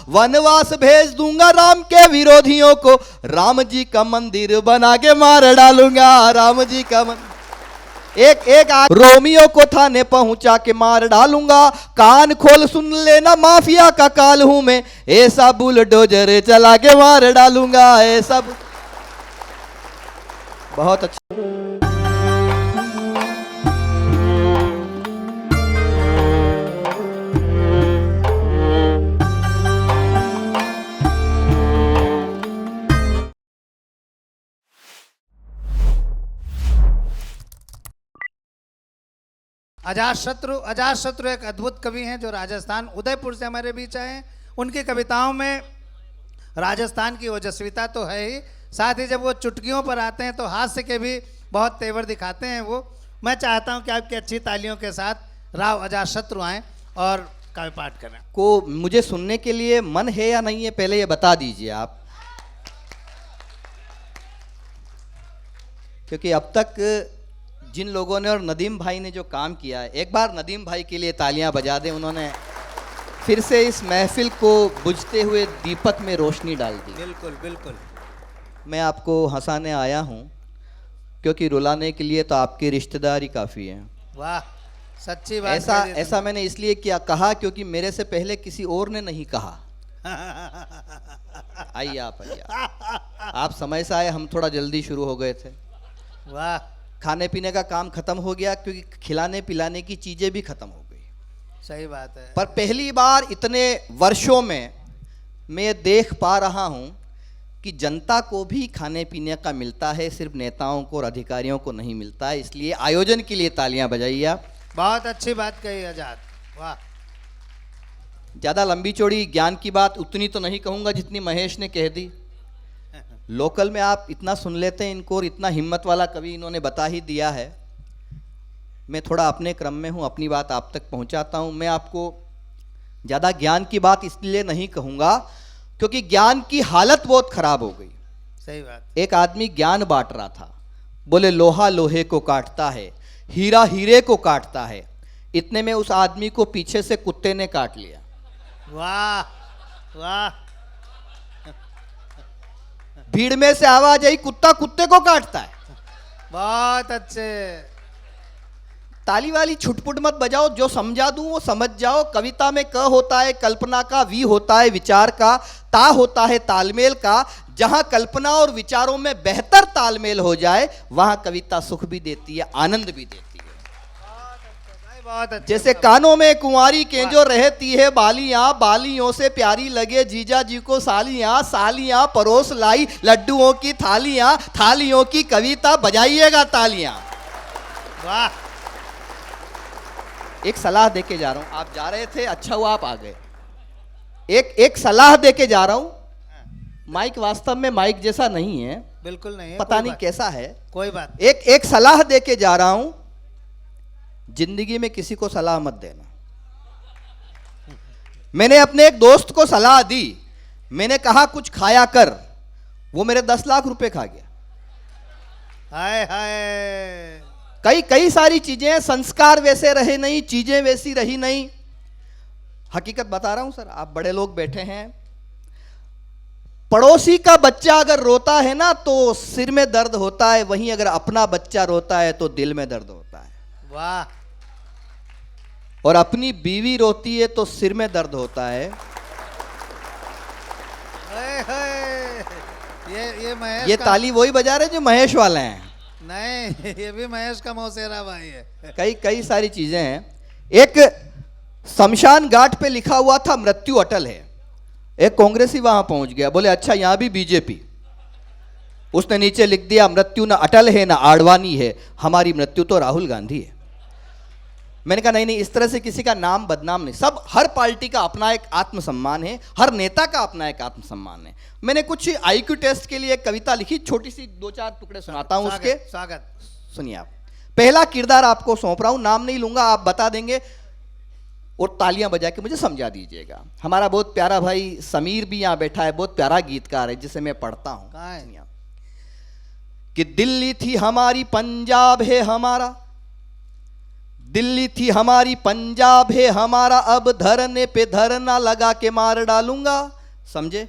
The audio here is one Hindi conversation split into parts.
वनवास भेज दूंगा राम के विरोधियों को, राम जी का मंदिर बना के मार डालूंगा, राम जी का मंदिर। एक रोमियो को थाने पहुंचा के मार डालूंगा, कान खोल सुन लेना माफिया का काल हूं मैं, ऐसा बुलडोजर चला के मार डालूंगा, ऐसा। बहुत अच्छा। अजातशत्रु एक अद्भुत कवि हैं जो राजस्थान उदयपुर से हमारे बीच आए हैं। उनकी कविताओं में राजस्थान की ओजस्विता तो है ही, साथ ही जब वो चुटकियों पर आते हैं तो हास्य के भी बहुत तेवर दिखाते हैं वो। मैं चाहता हूं कि आपकी अच्छी तालियों के साथ राव अजातशत्रु आएं और काव्य पाठ करें। को मुझे सुनने के लिए मन है या नहीं है, पहले ये बता दीजिए आप, क्योंकि अब तक जिन लोगों ने और नदीम भाई ने जो काम किया है, एक बार नदीम भाई के लिए तालियां बजा दें। उन्होंने फिर से इस महफिल को बुझते हुए दीपक में रोशनी डाल दी। बिल्कुल बिल्कुल। मैं आपको हंसाने आया हूं, क्योंकि रुलाने के लिए तो आपकी रिश्तेदारी काफ़ी है। वाह, सच्ची बात। ऐसा मैंने इसलिए क्या कहा क्योंकि मेरे से पहले किसी और ने नहीं कहा। आइए आप समय से आए, हम थोड़ा जल्दी शुरू हो गए थे। वाह। खाने पीने का काम खत्म हो गया क्योंकि खिलाने पिलाने की चीजें भी खत्म हो गई। सही बात है। पर पहली बार इतने वर्षों में मैं देख पा रहा हूं कि जनता को भी खाने पीने का मिलता है, सिर्फ नेताओं को और अधिकारियों को नहीं मिलता है। इसलिए आयोजन के लिए तालियां बजाइए आप। बहुत अच्छी बात कही आजाद। वाह। ज्यादा लंबी चौड़ी ज्ञान की बात उतनी तो नहीं कहूंगा जितनी महेश ने कह दी। लोकल में आप इतना सुन लेते हैं इनको, और इतना हिम्मत वाला कवि इन्होंने बता ही दिया है। मैं थोड़ा अपने क्रम में हूँ, अपनी बात आप तक पहुँचाता हूँ। मैं आपको ज़्यादा ज्ञान की बात इसलिए नहीं कहूँगा क्योंकि ज्ञान की हालत बहुत खराब हो गई। सही बात। एक आदमी ज्ञान बांट रहा था, बोले लोहा लोहे को काटता है, हीरा हीरे को काटता है। इतने में उस आदमी को पीछे से कुत्ते ने काट लिया। वाह वाह। भीड़ में से आवाज आई, कुत्ता कुत्ते को काटता है। बहुत अच्छे। ताली वाली छुटपुट मत बजाओ, जो समझा दूं वो समझ जाओ। कविता में क होता है कल्पना का, वी होता है विचार का, ता होता है तालमेल का। जहां कल्पना और विचारों में बेहतर तालमेल हो जाए वहां कविता सुख भी देती है, आनंद भी देती है। बहुत अच्छे। जैसे कानों में कुंवारी केंजो रहती है बालियां, बालियों से प्यारी लगे जीजा जी को सालियां, सालियां परोस लाई लड्डुओं की थालियां, थालियों की कविता बजाइएगा तालियां। वाह। एक सलाह देके जा रहा हूं, आप जा रहे थे, अच्छा हुआ आप आ गए। एक सलाह देके जा रहा हूं। माइक वास्तव में माइक जैसा नहीं है, बिल्कुल नहीं है, पता नहीं कैसा है, कोई बात। एक सलाह देके जा रहा हूं। जिंदगी में किसी को सलाह मत देना। मैंने अपने एक दोस्त को सलाह दी, मैंने कहा कुछ खाया कर, वो मेरे 10 लाख रुपए खा गया। हाय हाय। कई सारी चीजें, संस्कार वैसे रहे नहीं, चीजें वैसी रही नहीं। हकीकत बता रहा हूं सर, आप बड़े लोग बैठे हैं। पड़ोसी का बच्चा अगर रोता है ना तो सिर में दर्द होता है, वहीं अगर अपना बच्चा रोता है तो दिल में दर्द होता है। वाह। और अपनी बीवी रोती है तो सिर में दर्द होता है। ये महेश ये ताली वही बजा रहे जो महेश वाले हैं। नहीं, ये भी महेश का मौसेरा भाई है। कई सारी चीजें हैं। एक शमशान घाट पे लिखा हुआ था मृत्यु अटल है। एक कांग्रेसी वहां पहुंच गया, बोले अच्छा यहां भी बीजेपी। उसने नीचे लिख दिया मृत्यु ना अटल है ना आडवाणी है, हमारी मृत्यु तो राहुल गांधी है। मैंने कहा नहीं, इस तरह से किसी का नाम बदनाम नहीं। सब, हर पार्टी का अपना एक आत्मसम्मान है, हर नेता का अपना एक आत्मसम्मान है। मैंने कुछ आईक्यू टेस्ट के लिए एक कविता लिखी, छोटी सी 2-4 टुकड़े सुनाता हूं उसके। स्वागत। सुनिए आप। पहला किरदार आपको सौंप रहा हूं, नाम नहीं लूंगा, आप बता देंगे और तालियां बजा के मुझे समझा दीजिएगा। हमारा बहुत प्यारा भाई समीर भी यहां बैठा है, बहुत प्यारा गीतकार है जिसे मैं पढ़ता हूं। कि दिल्ली थी हमारी पंजाब है हमारा, दिल्ली थी हमारी पंजाब है हमारा, अब धरने पे धरना लगा के मार डालूंगा। समझे?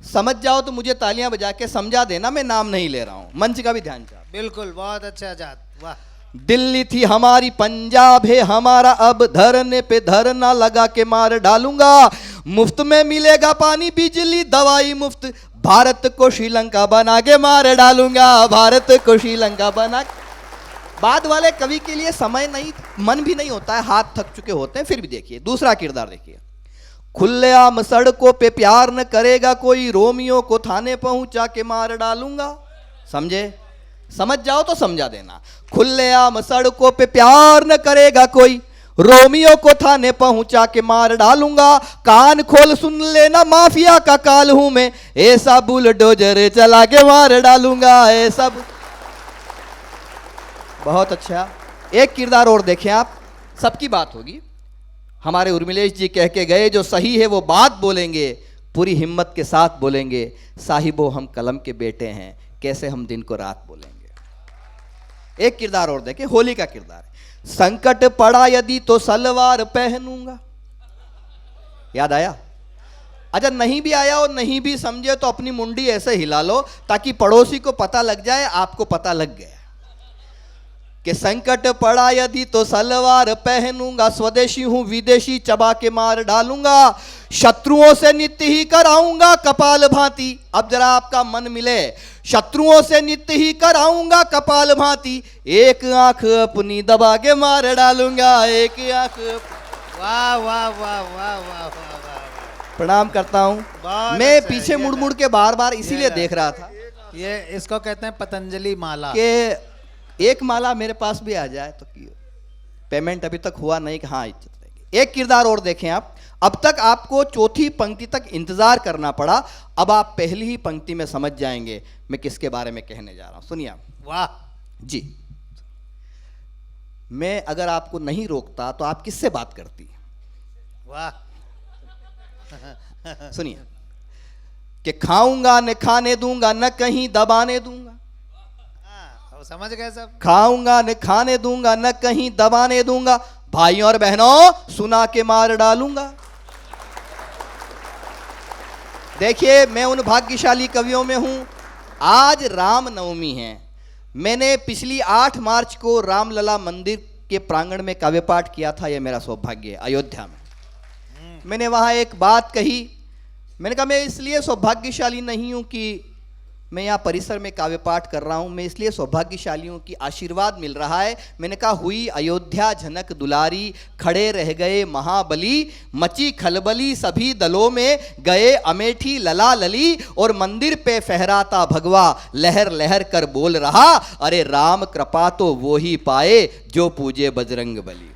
समझ जाओ तो मुझे तालियां बजा के समझा देना, मैं नाम नहीं ले रहा हूं, मंच का भी ध्यान चाहता। बिल्कुल, बहुत अच्छा आजाद, वाह। दिल्ली थी हमारी, पंजाब है हमारा, अब धरने पे धरना लगा के मार डालूंगा। मुफ्त में मिलेगा पानी बिजली दवाई मुफ्त, भारत को श्रीलंका बना के मार डालूंगा, भारत को श्रीलंका बना। बाद वाले कवि के लिए समय नहीं, मन भी नहीं होता है, हाथ थक चुके होते हैं, फिर भी देखिए दूसरा किरदार देखिए। खुलेआम सड़कों पे प्यार न करेगा कोई, रोमियो को थाने पहुंचा के मार डालूंगा। समझे? समझ जाओ तो समझा देना। खुलेआम सड़कों पे प्यार न करेगा कोई, रोमियो को थाने पहुंचा के मार डालूंगा। कान खोल सुन लेना, माफिया का काल हूं मैं, ऐसा बुलडोजर चला के मार डालूंगा, ऐसा। बहुत अच्छा। एक किरदार और देखें आप, सबकी बात होगी। हमारे उर्मिलेश जी कह के गए, जो सही है वो बात बोलेंगे, पूरी हिम्मत के साथ बोलेंगे, साहिबो हम कलम के बेटे हैं, कैसे हम दिन को रात बोलेंगे। एक किरदार और देखें, होली का किरदार। संकट पड़ा यदि तो सलवार पहनूंगा। याद आया? अच्छा, नहीं भी आया और नहीं भी समझे तो अपनी मुंडी ऐसे हिला लो ताकि पड़ोसी को पता लग जाए, आपको पता लग गया कि संकट पड़ा यदि तो सलवार पहनूंगा, स्वदेशी हूं विदेशी चबा के मार डालूंगा। शत्रुओं से नित्य ही कराऊंगा कपाल भांति। अब जरा आपका मन मिले, शत्रुओं से नित्य ही कराऊंगा कपाल भांति, एक आंख अपनी दबा के मार डालूंगा, एक आंख। वाह वाह वाह वाह वाह वाह। प्रणाम करता हूं। मैं पीछे मुड़ मुड़ के बार बार इसीलिए देख रहा था, ये इसको कहते हैं पतंजलि माला, कि एक माला मेरे पास भी आ जाए तो पेमेंट अभी तक हुआ नहीं कि हाँ इज्जत रहेगी। एक किरदार और देखें आप। अब तक आपको चौथी पंक्ति तक इंतजार करना पड़ा, अब आप पहली ही पंक्ति में समझ जाएंगे मैं किसके बारे में कहने जा रहा हूं। सुनिए आप। वाह जी, मैं अगर आपको नहीं रोकता तो आप किससे बात करती? वाह। सुनिए कि खाऊंगा न खाने दूंगा, न कहीं दबाने दूंगा। समझ गए सब। खाऊंगा न खाने दूंगा, न कहीं दबाने दूंगा, भाइयों और बहनों सुना के मार डालूंगा। देखिए, मैं उन भाग्यशाली कवियों में हूं, आज रामनवमी है। मैंने पिछली 8 मार्च को रामलला मंदिर के प्रांगण में काव्य पाठ किया था, यह मेरा सौभाग्य है, अयोध्या में। मैंने वहां एक बात कही, मैंने कहा मैं इसलिए सौभाग्यशाली नहीं हूं कि मैं यहाँ परिसर में काव्य पाठ कर रहा हूँ, मैं इसलिए सौभाग्यशाली हूँ कि आशीर्वाद मिल रहा है। मैंने कहा हुई अयोध्या झनक दुलारी, खड़े रह गए महाबली, मची खलबली सभी दलों में, गए अमेठी लला लली, और मंदिर पे फहराता भगवा लहर लहर कर बोल रहा, अरे राम कृपा तो वो ही पाए जो पूजे बजरंग बली।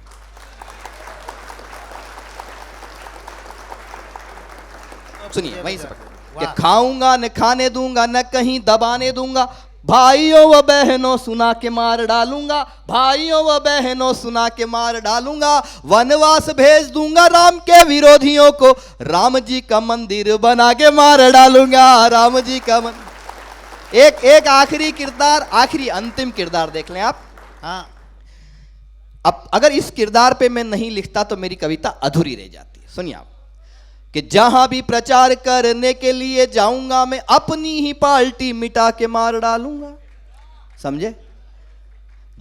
सुनिए वहीं से कि खाऊंगा न खाने दूंगा, न कहीं दबाने दूंगा, भाइयों व बहनों सुना के मार डालूंगा, भाइयों व बहनों सुना के मार डालूंगा, वनवास भेज दूंगा राम के विरोधियों को, राम जी का मंदिर बना के मार डालूंगा, राम जी का मंदिर। एक आखिरी किरदार, आखिरी अंतिम किरदार देख लें आप। हाँ, अब अगर इस किरदार पे मैं नहीं लिखता तो मेरी कविता अधूरी रह जाती है। सुनिए आप कि जहां भी प्रचार करने के लिए जाऊंगा मैं, अपनी ही पार्टी मिटा के मार डालूंगा। समझे?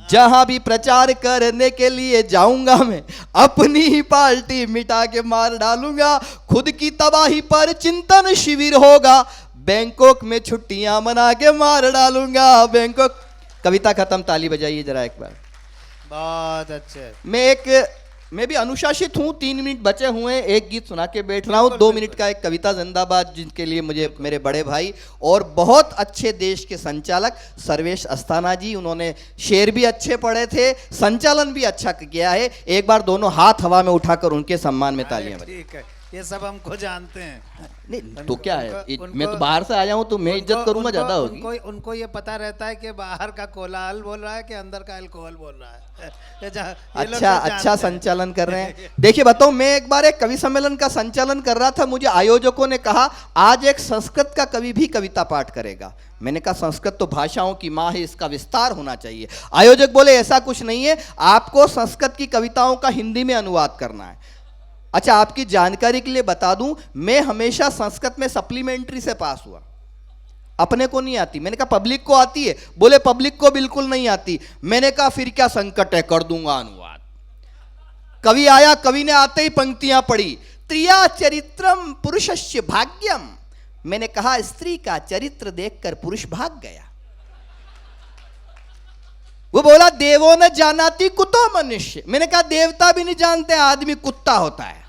जहां भी प्रचार करने के लिए जाऊंगा मैं, अपनी ही पार्टी मिटा के मार डालूंगा। खुद की तबाही पर चिंतन शिविर होगा, बैंकॉक में छुट्टियां मना के मार डालूंगा, बैंकॉक। कविता खत्म, ताली बजाइए जरा एक बार। बहुत अच्छे। मैं भी अनुशासित हूँ, 3 मिनट बचे हुए हैं, एक गीत सुना के बैठ रहा हूँ। 2 मिनट का एक कविता जिंदाबाद, जिनके लिए मुझे मेरे बड़े भाई और बहुत अच्छे देश के संचालक सर्वेश अस्थाना जी, उन्होंने शेर भी अच्छे पढ़े थे, संचालन भी अच्छा किया है। एक बार दोनों हाथ हवा में उठाकर उनके सम्मान में तालियां बजाएं। ठीक है, ये सब हमको जानते हैं। नहीं तो क्या है, मैं तो बाहर से आया हूँ तो मैं इज्जत करूंगा, ज्यादा होगी। उनको ये पता रहता है कि बाहर का कोलाहल बोल रहा है कि अंदर का अल्कोहल बोल रहा है। अच्छा संचालन कर रहे हैं। देखिए बताओ, मैं एक बार एक कवि सम्मेलन का संचालन कर रहा था, मुझे आयोजकों ने कहा आज एक संस्कृत का कवि भी कविता पाठ करेगा। मैंने कहा संस्कृत तो भाषाओं की माँ है, इसका विस्तार होना चाहिए। आयोजक बोले ऐसा कुछ नहीं है, आपको संस्कृत की कविताओं का हिंदी में अनुवाद करना है। अच्छा, आपकी जानकारी के लिए बता दूं, मैं हमेशा संस्कृत में सप्लीमेंट्री से पास हुआ, अपने को नहीं आती। मैंने कहा पब्लिक को आती है, बोले पब्लिक को बिल्कुल नहीं आती। मैंने कहा फिर क्या संकट है, कर दूंगा अनुवाद। कवि आया, कवि ने आते ही पंक्तियां पढ़ी, त्रिया चरित्रम पुरुषस्य भाग्यम। मैंने कहा स्त्री का चरित्र देखकर पुरुष भाग गया। वो बोला देवो न जानाति कुतो मनुष्य। मैंने कहा देवता भी नहीं जानते आदमी कुत्ता होता है।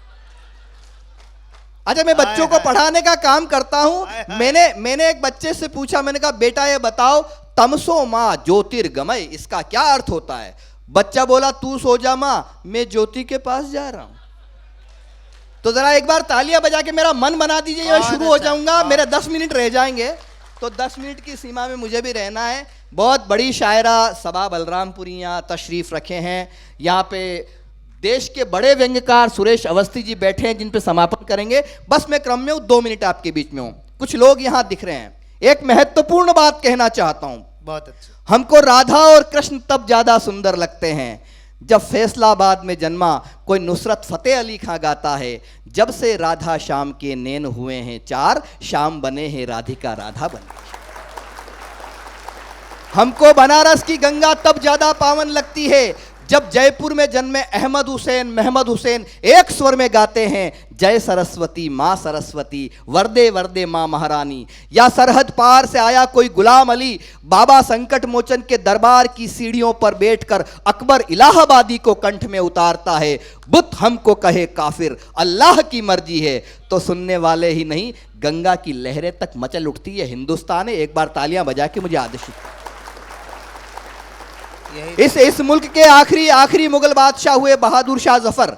अच्छा, मैं बच्चों को पढ़ाने का काम करता हूं। मैंने एक बच्चे से पूछा, मैंने कहा बेटा ये बताओ तमसो मां ज्योतिर्गमय इसका क्या अर्थ होता है। बच्चा बोला तू सो जा मां, मैं ज्योति के पास जा रहा हूं। तो जरा एक बार तालियां बजा के मेरा मन बना दीजिए, मैं शुरू हो जाऊंगा। मेरे 10 मिनट रह जाएंगे, तो 10 मिनट की सीमा में मुझे भी रहना है। बहुत बड़ी शायरा सबा बलरामपुरिया तशरीफ रखे हैं। यहाँ पे देश के बड़े व्यंग्यकार सुरेश अवस्थी जी बैठे हैं, जिन पे समापन करेंगे। बस मैं क्रम में हूँ, 2 मिनट आपके बीच में हूँ। कुछ लोग यहाँ दिख रहे हैं। एक महत्वपूर्ण बात कहना चाहता हूँ। बहुत अच्छा। हमको राधा और कृष्ण तब ज्यादा सुंदर लगते हैं जब फैसलाबाद में जन्मा कोई नुसरत फतेह अली खां गाता है, जब से राधा श्याम के नैन हुए हैं 4, श्याम बने हैं राधिका राधा बने। हमको बनारस की गंगा तब ज्यादा पावन लगती है जब जयपुर में जन्मे अहमद हुसैन महमद हुसैन एक स्वर में गाते हैं, जय सरस्वती माँ सरस्वती वरदे वरदे माँ महारानी। या सरहद पार से आया कोई गुलाम अली बाबा संकट मोचन के दरबार की सीढ़ियों पर बैठकर अकबर इलाहाबादी को कंठ में उतारता है, बुत हमको कहे काफिर अल्लाह की मर्जी है। तो सुनने वाले ही नहीं, गंगा की लहरें तक मचल उठती है हिंदुस्तान है। एक बार तालियां बजा के मुझे आदेशित। इस मुल्क के आखिरी मुगल बादशाह हुए बहादुर शाह जफर,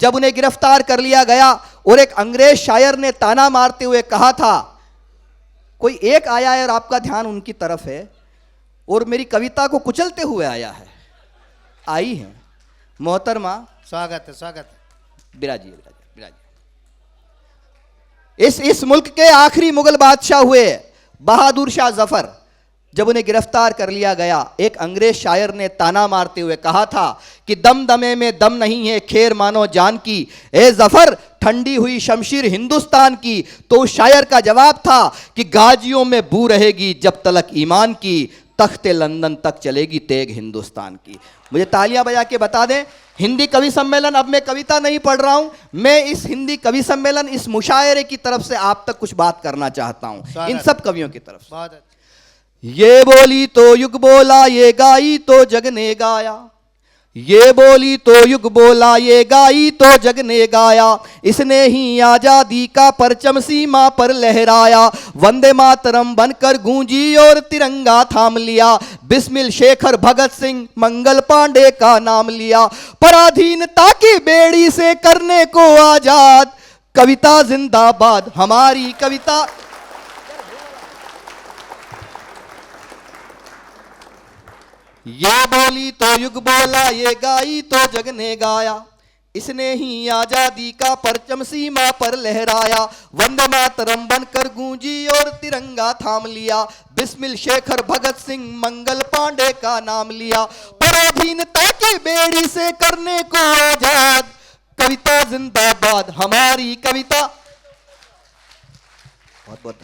जब उन्हें गिरफ्तार कर लिया गया और एक अंग्रेज शायर ने ताना मारते हुए कहा था, कोई एक आया है और आपका ध्यान उनकी तरफ है और मेरी कविता को कुचलते हुए आया है। आई है मोहतरमा, स्वागत है, स्वागत है। बिराजिए बिराजिए। इस मुल्क के आखिरी मुगल बादशाह हुए बहादुर शाह जफर, जब उन्हें गिरफ्तार कर लिया गया, एक अंग्रेज शायर ने ताना मारते हुए कहा था कि दम दमे में दम नहीं है खैर मानो जान की, ए जफर ठंडी हुई शमशीर हिंदुस्तान की। तो उस शायर का जवाब था कि गाजियों में बू रहेगी जब तलक ईमान की, तख्ते लंदन तक चलेगी तेग हिंदुस्तान की। मुझे तालियां बजा के बता दें, हिंदी कवि सम्मेलन, अब मैं कविता नहीं पढ़ रहा हूं, मैं इस हिंदी कवि सम्मेलन, इस मुशायरे की तरफ से आप तक कुछ बात करना चाहता हूं, इन सब कवियों की तरफ से। बहुत अच्छा। ये बोली तो युग बोला, ये गाई तो जग ने गाया। ये बोली तो युग बोला, ये गाई तो जग ने गाया। इसने ही आजादी का परचम सीमा पर लहराया। वंदे मातरम बनकर गूंजी और तिरंगा थाम लिया। बिस्मिल शेखर भगत सिंह मंगल पांडे का नाम लिया। पराधीनता की बेड़ी से करने को आजाद, कविता जिंदाबाद हमारी कविता। ये बोली तो युग बोला, ये गाई तो जग ने गाया। इसने ही आजादी का परचम सीमा पर लहराया। वंदे मातरम बनकर गूंजी और तिरंगा थाम लिया। बिस्मिल शेखर भगत सिंह मंगल पांडे का नाम लिया। पराधीनता की बेड़ी से करने को आजाद, कविता जिंदाबाद हमारी कविता। बहुत बहुत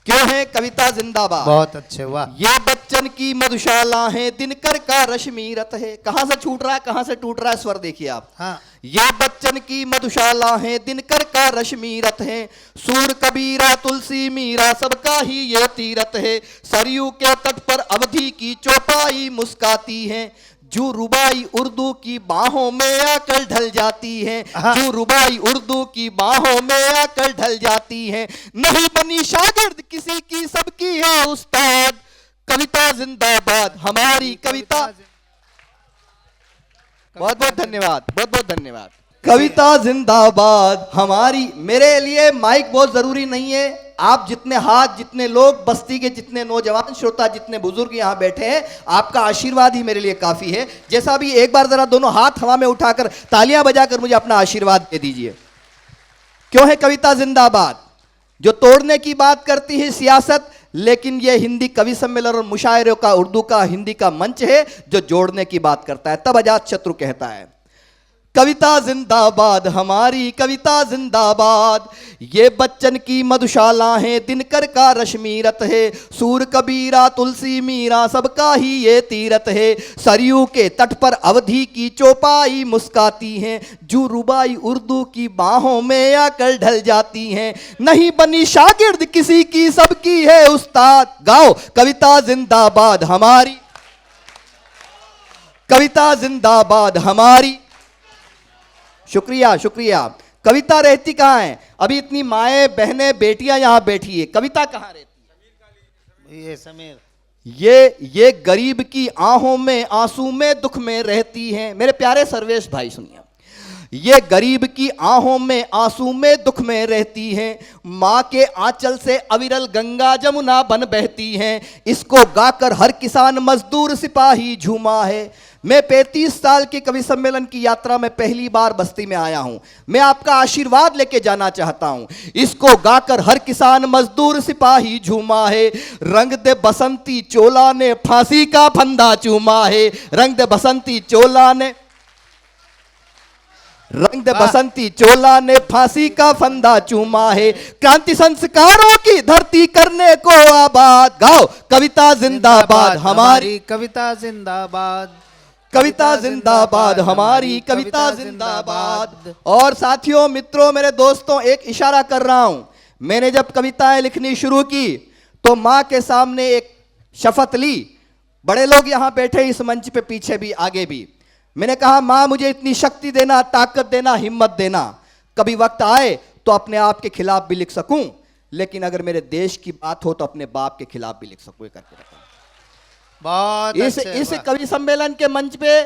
क्यों है कविता जिंदाबाद? बहुत अच्छे, वाह। ये बच्चन की मधुशाला है, दिनकर का रश्मि रथ है। कहां से छूट रहा है, कहां से टूट रहा है, स्वर देखिए आप। हाँ। ये बच्चन की मधुशाला है, दिनकर का रश्मि रथ है। सूर कबीरा तुलसी मीरा सबका ही ये तीरथ है। सरयू के तट पर अवधि की चौपाई मुस्काती है। जो रुबाई उर्दू की बाहों में आकर ढल जाती है। जो रुबाई उर्दू की बाहों में आकर ढल जाती है। नहीं बनी शागिर्द किसी की, सबकी है उस्ताद, कविता जिंदाबाद हमारी कविता। बहुत बहुत धन्यवाद, बहुत बहुत धन्यवाद। कविता जिंदाबाद हमारी। मेरे लिए माइक बहुत जरूरी नहीं है। आप जितने हाथ, जितने लोग, बस्ती के जितने नौजवान श्रोता, जितने बुजुर्ग यहाँ बैठे हैं, आपका आशीर्वाद ही मेरे लिए काफी है। जैसा भी, एक बार जरा दोनों हाथ हवा में उठाकर तालियां बजाकर मुझे अपना आशीर्वाद दे दीजिए। क्यों है कविता जिंदाबाद? जो तोड़ने की बात करती है सियासत, लेकिन यह हिंदी कवि सम्मेलन और मुशायरों का, उर्दू का, हिंदी का मंच है जो जोड़ने की बात करता है। तब अजात शत्रु कहता है, कविता जिंदाबाद हमारी, कविता जिंदाबाद। ये बच्चन की मधुशाला है, दिनकर का रश्मि रथ है, सूर कबीरा तुलसी मीरा सबका ही ये तीरथ है। सरयू के तट पर अवधि की चौपाई मुस्काती हैं, जू रुबाई उर्दू की बाहों में आकर ढल जाती हैं। नहीं बनी शागिर्द किसी की, सबकी है उस्ताद। गाओ कविता जिंदाबाद हमारी, कविता जिंदाबाद हमारी। शुक्रिया शुक्रिया। कविता रहती कहाँ है? अभी इतनी माएँ बहनें बेटियां यहां बैठी है, कविता कहाँ रहती है? ये समीर, ये गरीब की आहों में आंसू में दुख में रहती हैं। मेरे प्यारे सर्वेश भाई सुनिए, ये गरीब की आहों में आंसू में दुख में रहती हैं, माँ के आंचल से अविरल गंगा जमुना बन बहती हैं। इसको गाकर हर किसान मजदूर सिपाही झूमा है। मैं 35 साल के कवि सम्मेलन की यात्रा में पहली बार बस्ती में आया हूं। मैं आपका आशीर्वाद लेके जाना चाहता हूं। इसको गाकर हर किसान मजदूर सिपाही झूमा है। रंग दे बसंती चोला ने फांसी का फंदा चूमा है। रंग दे बसंती चोला ने, रंग दे बसंती चोला ने फांसी का फंदा चूमा है। क्रांति संस्कारों की धरती करने को आबाद। गाओ कविता जिंदाबाद हमारी, कविता जिंदाबाद, कविता जिंदाबाद हमारी, कविता जिंदाबाद। और साथियों, मित्रों, मेरे दोस्तों, एक इशारा कर रहा हूं। मैंने जब कविताएं लिखनी शुरू की तो मां के सामने एक शपथ ली। बड़े लोग यहां बैठे इस मंच पे, पीछे भी आगे भी। मैंने कहा मां मुझे इतनी शक्ति देना, ताकत देना, हिम्मत देना, कभी वक्त आए तो अपने आप के खिलाफ भी लिख सकूं, लेकिन अगर मेरे देश की बात हो तो अपने बाप के खिलाफ भी लिख सकूं। करके रखा बहुत इस कवि सम्मेलन के मंच पे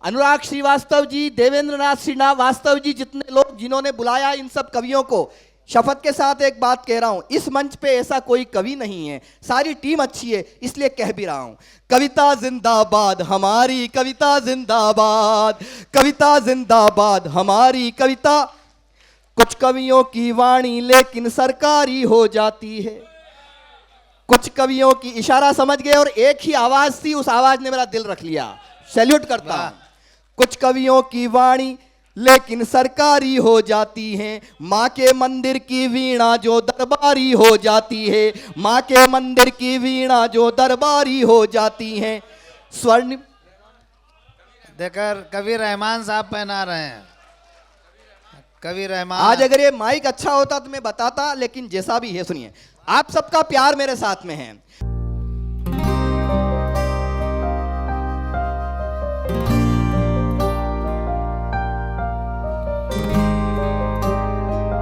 अनुराग श्रीवास्तव जी, देवेंद्र नाथ श्रीवास्तव जी, जितने लोग जिन्होंने बुलाया, इन सब कवियों को शपथ के साथ एक बात कह रहा हूं, इस मंच पे ऐसा कोई कवि नहीं है। सारी टीम अच्छी है, इसलिए कह भी रहा हूं, कविता जिंदाबाद हमारी, कविता जिंदाबाद, कविता जिंदाबाद हमारी, कविता। कुछ कवियों की वाणी लेकिन सरकारी हो जाती है। कुछ कवियों की, इशारा समझ गए, और एक ही आवाज थी, उस आवाज ने मेरा दिल रख लिया। सैल्यूट करता हूं। कुछ कवियों की वाणी लेकिन सरकारी हो जाती हैं, माँ के मंदिर की वीणा जो दरबारी हो जाती है, माँ के मंदिर की वीणा जो दरबारी हो जाती हैं। स्वर्ण देखकर कवि रहमान साहब पहना रहे हैं, कवि रहमान। आज अगर ये माइक अच्छा होता तो मैं बताता, लेकिन जैसा भी है सुनिए, आप सबका प्यार मेरे साथ में है।